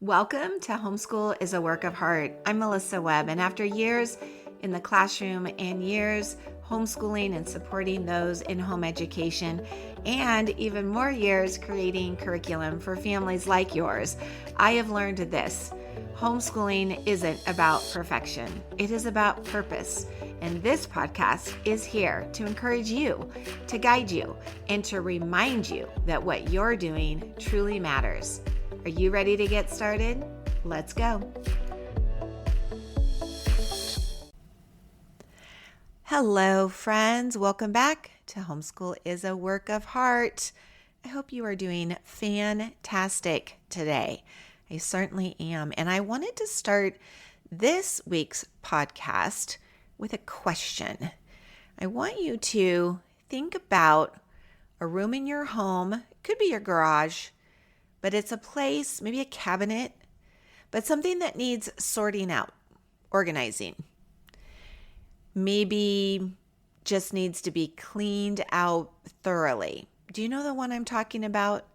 Welcome to Homeschool is a Work of Heart. I'm Melissa Webb, and after years in the classroom and years homeschooling and supporting those in home education, and even more years creating curriculum for families like yours, I have learned this. Homeschooling isn't about perfection. It is about purpose. And this podcast is here to encourage you, to guide you, and to remind you that what you're doing truly matters. Are you ready to get started? Let's go. Hello, friends. Welcome back to Homeschool is a Work of Heart. I hope you are doing fantastic today. I certainly am. And I wanted to start this week's podcast with a question. I want you to think about a room in your home. It could be your garage, but it's a place, maybe a cabinet, but something that needs sorting out, organizing. Maybe just needs to be cleaned out thoroughly. Do you know the one I'm talking about?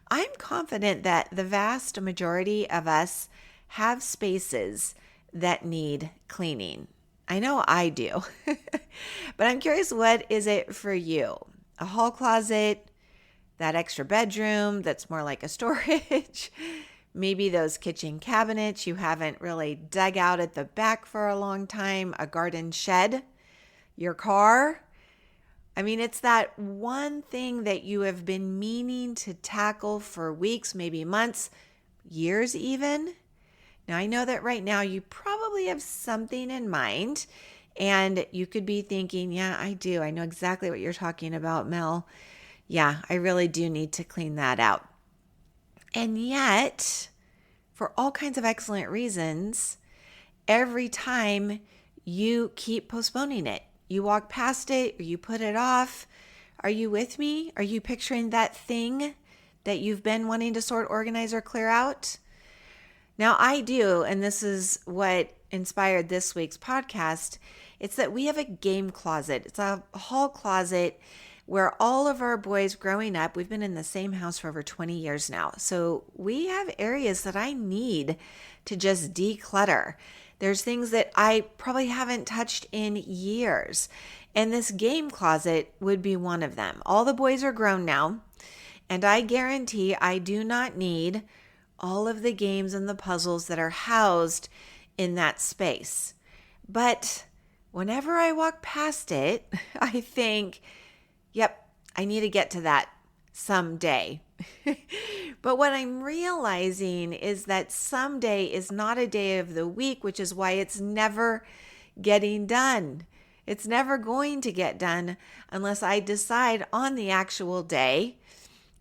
I'm confident that the vast majority of us have spaces that need cleaning. I know I do, but I'm curious, what is it for you? A hall closet? That extra bedroom that's more like a storage, maybe those kitchen cabinets you haven't really dug out at the back for a long time, a garden shed, your car. I mean, it's that one thing that you have been meaning to tackle for weeks, maybe months, years even. Now, I know that right now you probably have something in mind, and you could be thinking, yeah, I do. I know exactly what you're talking about, Mel. Yeah, I really do need to clean that out. And yet, for all kinds of excellent reasons, every time you keep postponing it, you walk past it or you put it off. Are you with me? Are you picturing that thing that you've been wanting to sort, organize, or clear out? Now, I do, and this is what inspired this week's podcast. It's that we have a game closet. It's a hall closet where all of our boys growing up, we've been in the same house for over 20 years now. So we have areas that I need to just declutter. There's things that I probably haven't touched in years. And this game closet would be one of them. All the boys are grown now, and I guarantee I do not need all of the games and the puzzles that are housed in that space. But whenever I walk past it, I think, yep, I need to get to that someday. But what I'm realizing is that someday is not a day of the week, which is why it's never getting done. It's never going to get done unless I decide on the actual day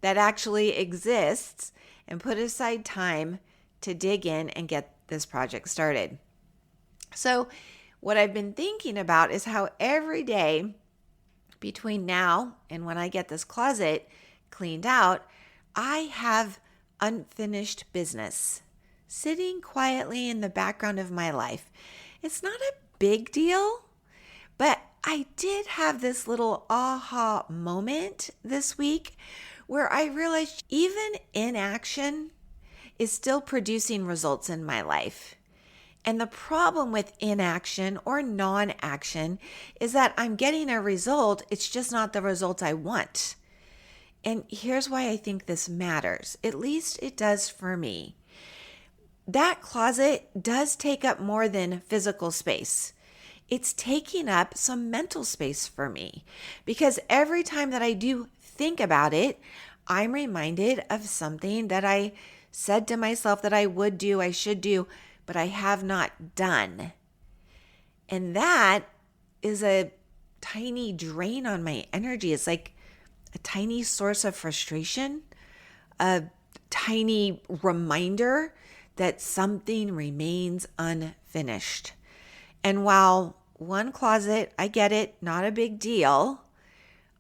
that actually exists and put aside time to dig in and get this project started. So what I've been thinking about is how every day between now and when I get this closet cleaned out, I have unfinished business sitting quietly in the background of my life. It's not a big deal, but I did have this little aha moment this week where I realized even inaction is still producing results in my life. And the problem with inaction or non-action is that I'm getting a result. It's just not the result I want. And here's why I think this matters. At least it does for me. That closet does take up more than physical space. It's taking up some mental space for me because every time that I do think about it, I'm reminded of something that I said to myself that I would do, I should do, but I have not done. And that is a tiny drain on my energy. It's like a tiny source of frustration, a tiny reminder that something remains unfinished. And while one closet, I get it, not a big deal,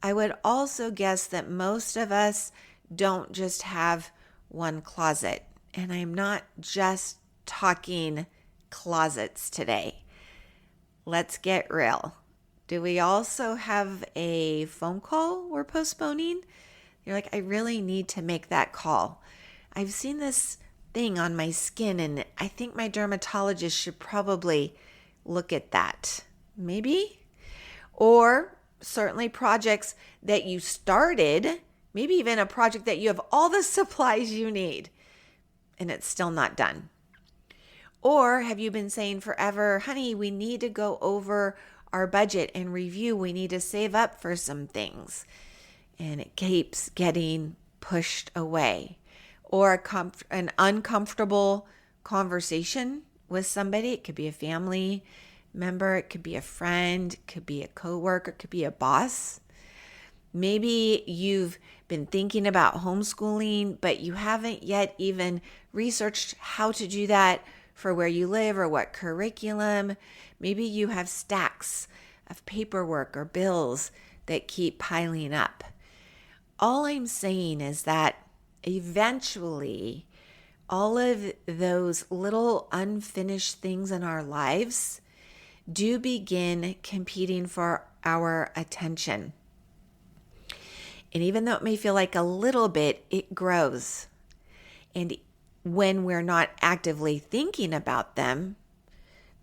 I would also guess that most of us don't just have one closet. And I'm not just talking closets today. Let's get real. Do we also have a phone call we're postponing? You're like, I really need to make that call. I've seen this thing on my skin, and I think my dermatologist should probably look at that. Maybe? Or certainly projects that you started, maybe even a project that you have all the supplies you need and it's still not done. Or have you been saying forever, honey, we need to go over our budget and review. We need to save up for some things. And it keeps getting pushed away. Or an uncomfortable conversation with somebody. It could be a family member. It could be a friend. It could be a coworker. It could be a boss. Maybe you've been thinking about homeschooling, but you haven't yet even researched how to do that for where you live or what curriculum. Maybe you have stacks of paperwork or bills that keep piling up. All I'm saying is that eventually all of those little unfinished things in our lives do begin competing for our attention. And even though it may feel like a little bit, it grows. And when we're not actively thinking about them,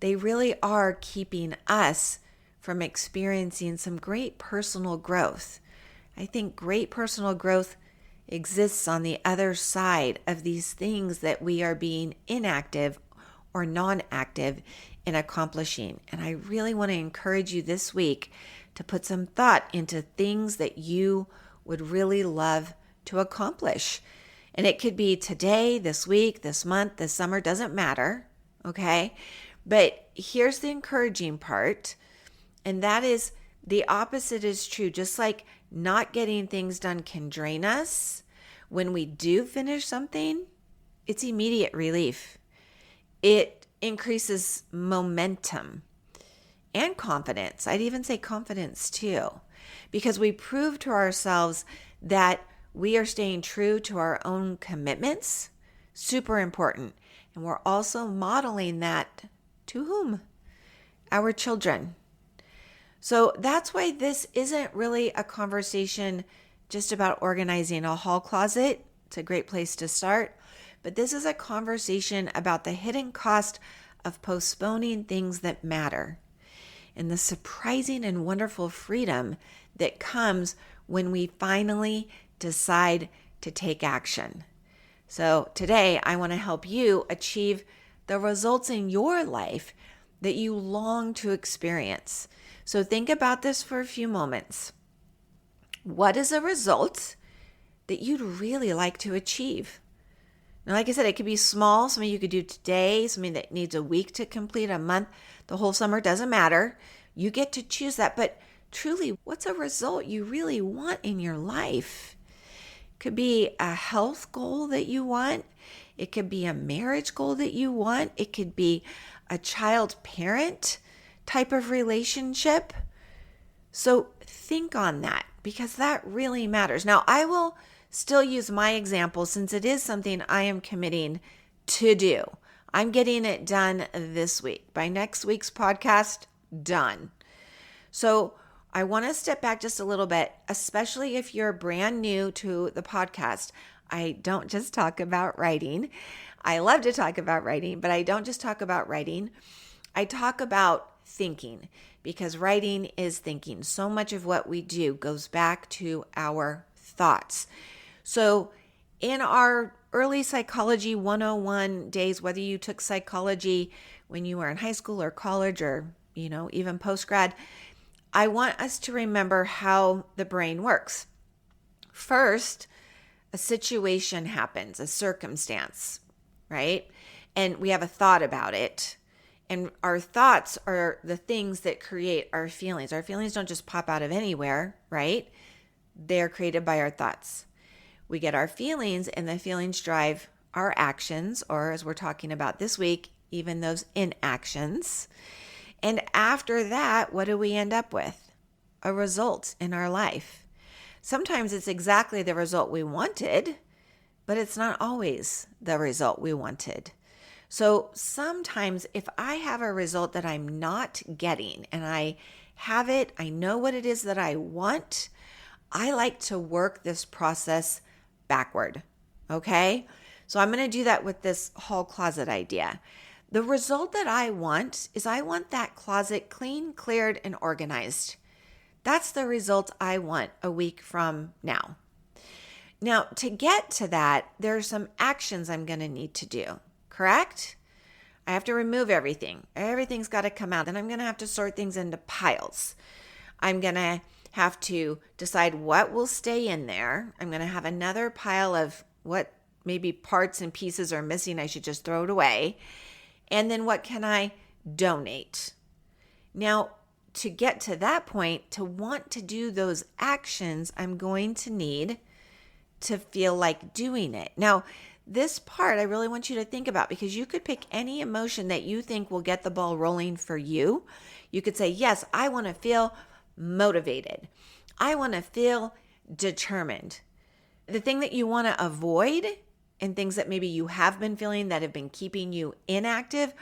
they really are keeping us from experiencing some great personal growth. I think great personal growth exists on the other side of these things that we are being inactive or non-active in accomplishing. And I really want to encourage you this week to put some thought into things that you would really love to accomplish. And it could be today, this week, this month, this summer, doesn't matter, okay? But here's the encouraging part, and that is the opposite is true. Just like not getting things done can drain us, when we do finish something, it's immediate relief. It increases momentum and confidence. I'd even say confidence too, because we prove to ourselves that we are staying true to our own commitments. Super important. And we're also modeling that to whom? Our children. So that's why this isn't really a conversation just about organizing a hall closet. It's a great place to start. But this is a conversation about the hidden cost of postponing things that matter and the surprising and wonderful freedom that comes when we finally decide to take action. So today, I want to help you achieve the results in your life that you long to experience. So think about this for a few moments. What is a result that you'd really like to achieve? Now, like I said, it could be small, something you could do today, something that needs a week to complete, a month, the whole summer, doesn't matter. You get to choose that. But truly, what's a result you really want in your life? It could be a health goal that you want. It could be a marriage goal that you want. It could be a child-parent type of relationship. So think on that, because that really matters. Now, I will still use my example since it is something I am committing to do. I'm getting it done this week. By next week's podcast, done. So I want to step back just a little bit, especially if you're brand new to the podcast. I don't just talk about writing. I love to talk about writing, but I don't just talk about writing. I talk about thinking, because writing is thinking. So much of what we do goes back to our thoughts. So in our early psychology 101 days, whether you took psychology when you were in high school or college or, even post-grad, I want us to remember how the brain works. First, a situation happens, a circumstance, right? And we have a thought about it. And our thoughts are the things that create our feelings. Our feelings don't just pop out of anywhere, right? They're created by our thoughts. We get our feelings, and the feelings drive our actions, or as we're talking about this week, even those inactions. And after that, what do we end up with? A result in our life. Sometimes it's exactly the result we wanted, but it's not always the result we wanted. So sometimes if I have a result that I'm not getting and I have it, I know what it is that I want, I like to work this process backward, okay? So I'm going to do that with this hall closet idea. The result that I want is I want that closet clean, cleared, and organized. That's the result I want a week from now. Now, to get to that, there are some actions I'm going to need to do, correct? I have to remove everything. Everything's got to come out. Then I'm going to have to sort things into piles. I'm going to have to decide what will stay in there. I'm going to have another pile of what maybe parts and pieces are missing. I should just throw it away. And then what can I donate? Now, to get to that point, to want to do those actions, I'm going to need to feel like doing it. Now, this part I really want you to think about, because you could pick any emotion that you think will get the ball rolling for you. You could say, yes, I want to feel motivated. I want to feel determined. The thing that you want to avoid and things that maybe you have been feeling that have been keeping you inactive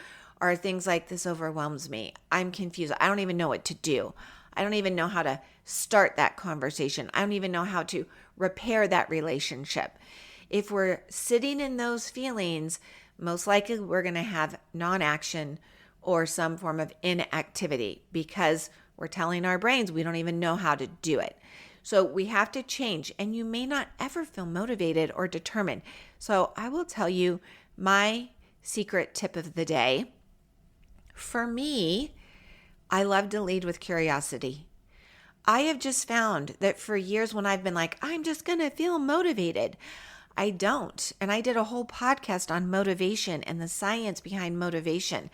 are things like, this overwhelms me. I'm confused. I don't even know what to do. I don't even know how to start that conversation. I don't even know how to repair that relationship. If we're sitting in those feelings, most likely we're going to have non-action or some form of inactivity, because we're telling our brains we don't even know how to do it. So we have to change, and you may not ever feel motivated or determined. So I will tell you my secret tip of the day. For me, I love to lead with curiosity. I have just found that for years when I've been like, I'm just going to feel motivated, I don't. And I did a whole podcast on motivation and the science behind motivation.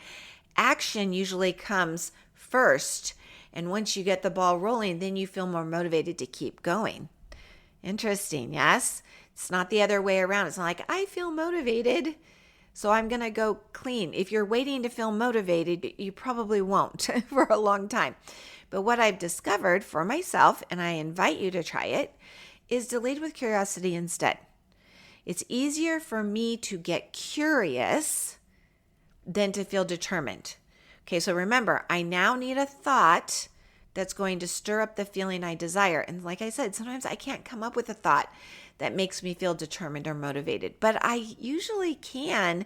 Action usually comes first. And once you get the ball rolling, then you feel more motivated to keep going. Interesting, yes? It's not the other way around. It's not like, I feel motivated, so I'm going to go clean. If you're waiting to feel motivated, you probably won't for a long time. But what I've discovered for myself, and I invite you to try it, is to lead with curiosity instead. It's easier for me to get curious than to feel determined. Okay, so remember, I now need a thought that's going to stir up the feeling I desire. And like I said, sometimes I can't come up with a thought that makes me feel determined or motivated, but I usually can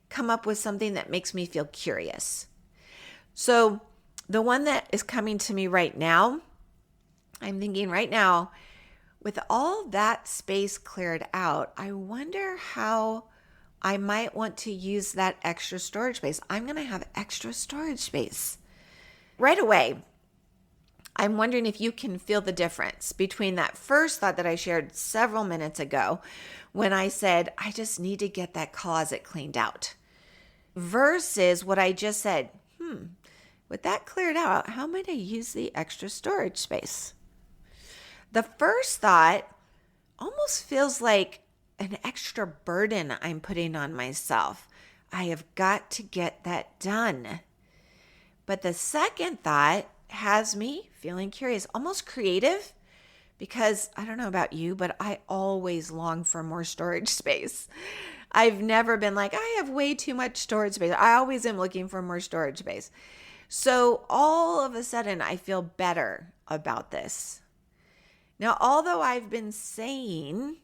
come up with something that makes me feel curious. So the one that is coming to me right now, I'm thinking right now, with all that space cleared out, I wonder how I might want to use that extra storage space. I'm going to have extra storage space. Right away, I'm wondering if you can feel the difference between that first thought that I shared several minutes ago when I said, I just need to get that closet cleaned out, versus what I just said, with that cleared out, how might I use the extra storage space? The first thought almost feels like an extra burden I'm putting on myself. I have got to get that done. But the second thought has me feeling curious, almost creative, because I don't know about you, but I always long for more storage space. I've never been like, I have way too much storage space. I always am looking for more storage space. So all of a sudden, I feel better about this. Now, although I've been saying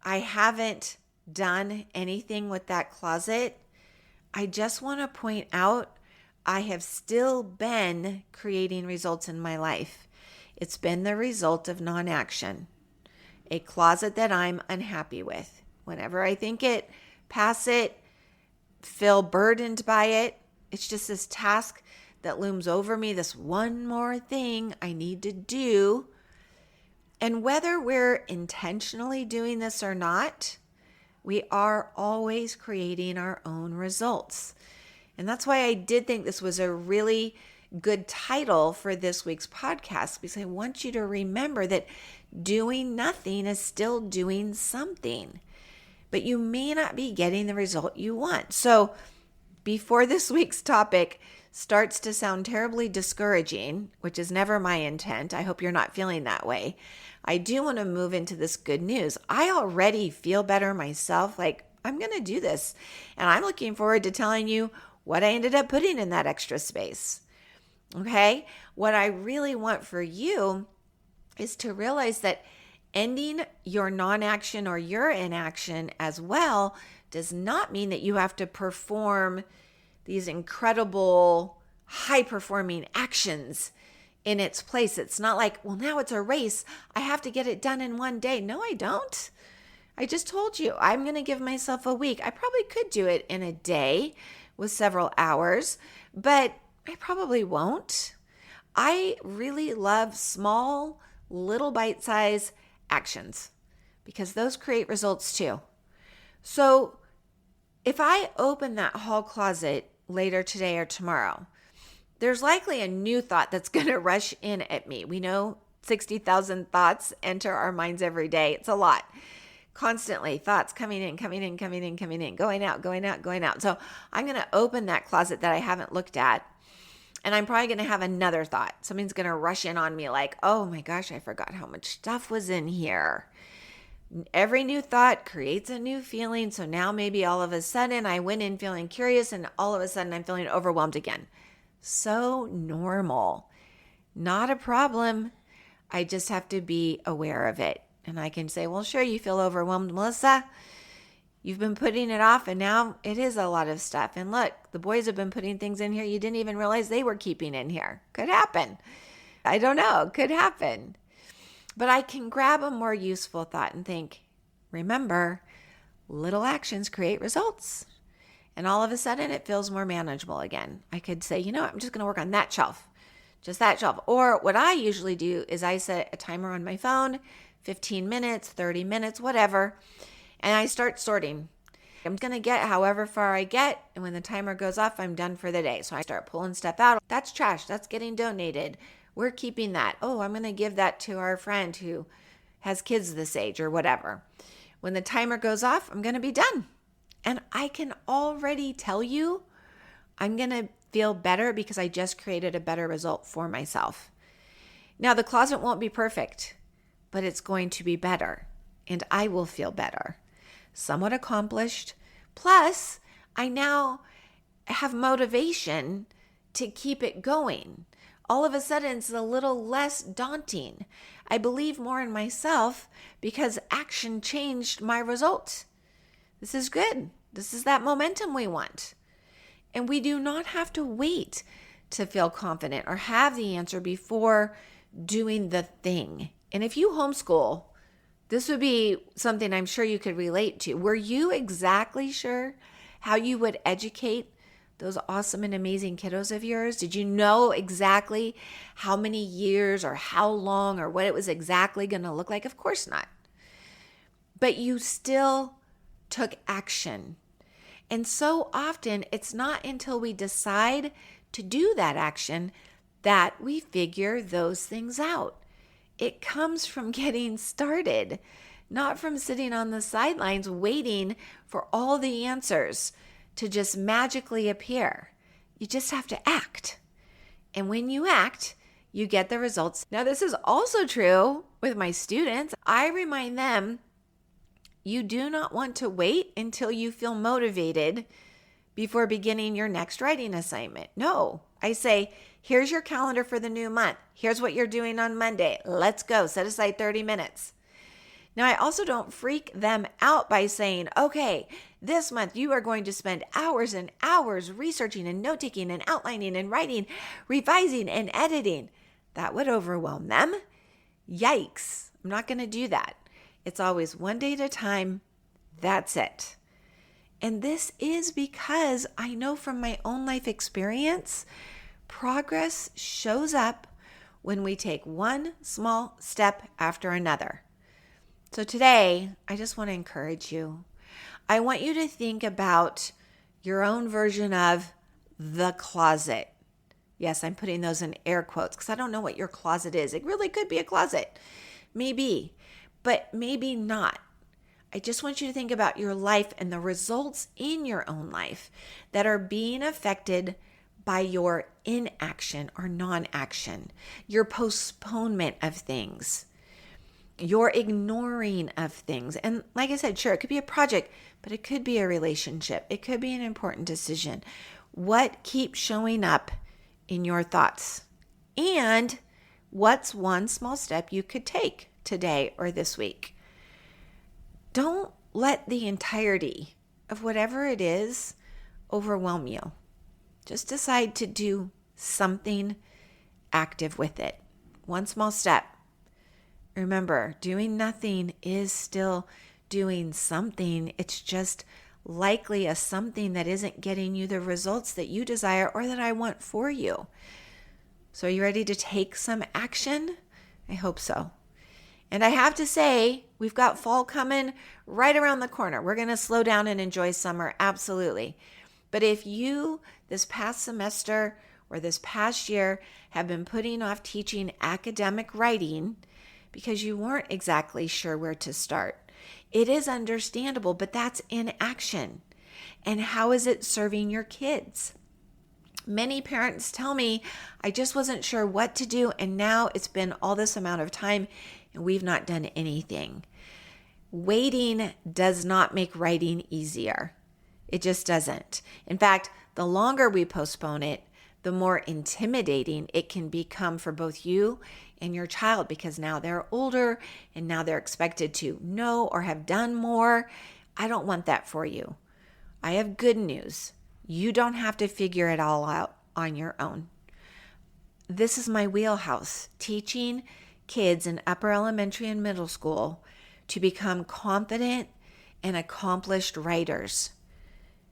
I haven't done anything with that closet, I just want to point out I have still been creating results in my life. It's been the result of non-action, a closet that I'm unhappy with. Whenever I think it, pass it, feel burdened by it, it's just this task that looms over me, this one more thing I need to do. And whether we're intentionally doing this or not, we are always creating our own results. And that's why I did think this was a really good title for this week's podcast, because I want you to remember that doing nothing is still doing something, but you may not be getting the result you want. So before this week's topic starts to sound terribly discouraging, which is never my intent, I hope you're not feeling that way, I do want to move into this good news. I already feel better myself, like I'm going to do this. And I'm looking forward to telling you what I ended up putting in that extra space. Okay? What I really want for you is to realize that Ending your non-action or your inaction as well does not mean that you have to perform these incredible high-performing actions in its place. It's not like, well, now it's a race. I have to get it done in one day. No, I don't. I just told you I'm going to give myself a week. I probably could do it in a day with several hours, but I probably won't. I really love small, little bite-sized actions because those create results too. So if I open that hall closet later today or tomorrow, there's likely a new thought that's going to rush in at me. We know 60,000 thoughts enter our minds every day. It's a lot. Constantly thoughts coming in, going out. So I'm going to open that closet that I haven't looked at, and I'm probably going to have another thought. Something's going to rush in on me like, oh my gosh, I forgot how much stuff was in here. Every new thought creates a new feeling. So now maybe all of a sudden I went in feeling curious and all of a sudden I'm feeling overwhelmed again. So normal. Not a problem. I just have to be aware of it. And I can say, well, sure, you feel overwhelmed, Melissa. You've been putting it off and now it is a lot of stuff. And look, the boys have been putting things in here you didn't even realize they were keeping in here. Could happen. I don't know. Could happen. But I can grab a more useful thought and think, remember, little actions create results. And all of a sudden it feels more manageable again. I could say, I'm just going to work on that shelf, just that shelf. Or what I usually do is I set a timer on my phone, 15 minutes, 30 minutes, whatever. And I start sorting. I'm going to get however far I get. And when the timer goes off, I'm done for the day. So I start pulling stuff out. That's trash. That's getting donated. We're keeping that. Oh, I'm going to give that to our friend who has kids this age or whatever. When the timer goes off, I'm going to be done. And I can already tell you I'm going to feel better because I just created a better result for myself. Now, the closet won't be perfect, but it's going to be better. And I will feel better. Somewhat accomplished. Plus, I now have motivation to keep it going. All of a sudden, it's a little less daunting. I believe more in myself because action changed my result. This is good. This is that momentum we want. And we do not have to wait to feel confident or have the answer before doing the thing. And if you homeschool, this would be something I'm sure you could relate to. Were you exactly sure how you would educate those awesome and amazing kiddos of yours? Did you know exactly how many years or how long or what it was exactly going to look like? Of course not. But you still took action. And so often it's not until we decide to do that action that we figure those things out. It comes from getting started, not from sitting on the sidelines waiting for all the answers to just magically appear. You just have to act. And when you act, you get the results. Now, this is also true with my students. I remind them, you do not want to wait until you feel motivated before beginning your next writing assignment. No, I say, here's your calendar for the new month. Here's what you're doing on Monday. Let's go. Set aside 30 minutes. Now, I also don't freak them out by saying, okay, this month you are going to spend hours and hours researching and note-taking and outlining and writing, revising and editing. That would overwhelm them. Yikes. I'm not going to do that. It's always one day at a time. That's it. And this is because I know from my own life experience, progress shows up when we take one small step after another. So today, I just want to encourage you. I want you to think about your own version of the closet. Yes, I'm putting those in air quotes because I don't know what your closet is. It really could be a closet. Maybe, but maybe not. I just want you to think about your life and the results in your own life that are being affected by your inaction or non-action, your postponement of things, your ignoring of things. And like I said, sure, it could be a project, but it could be a relationship. It could be an important decision. What keeps showing up in your thoughts? And what's one small step you could take today or this week. Don't let the entirety of whatever it is overwhelm you. Just decide to do something active with it. One small step. Remember, doing nothing is still doing something. It's just likely a something that isn't getting you the results that you desire or that I want for you. So are you ready to take some action? I hope so. And I have to say, we've got fall coming right around the corner. We're going to slow down and enjoy summer, absolutely. But if you, this past semester or this past year, have been putting off teaching academic writing because you weren't exactly sure where to start, it is understandable, but that's inaction. And how is it serving your kids? Many parents tell me, I just wasn't sure what to do, and now it's been all this amount of time and we've not done anything. Waiting does not make writing easier. It just doesn't. In fact, the longer we postpone it, the more intimidating it can become for both you and your child, because now they're older and now they're expected to know or have done more. I don't want that for you. I have good news. You don't have to figure it all out on your own. This is my wheelhouse, teaching kids in upper elementary and middle school to become confident and accomplished writers,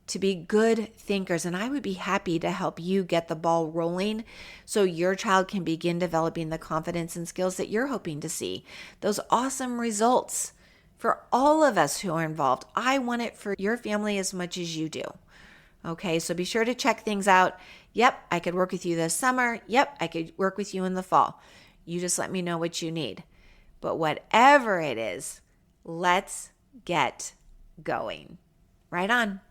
to be good thinkers. And I would be happy to help you get the ball rolling so your child can begin developing the confidence and skills that you're hoping to see. Those awesome results for all of us who are involved. I want it for your family as much as you do. Okay, so be sure to check things out. Yep, I could work with you this summer. Yep, I could work with you in the fall. You just let me know what you need. But whatever it is, let's get going. Right on.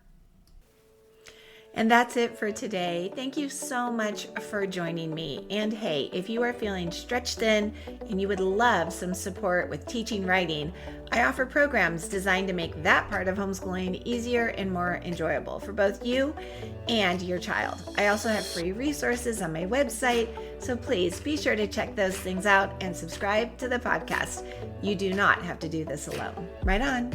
And that's it for today. Thank you so much for joining me. And hey, if you are feeling stretched thin and you would love some support with teaching writing, I offer programs designed to make that part of homeschooling easier and more enjoyable for both you and your child. I also have free resources on my website, so please be sure to check those things out and subscribe to the podcast. You do not have to do this alone. Right on.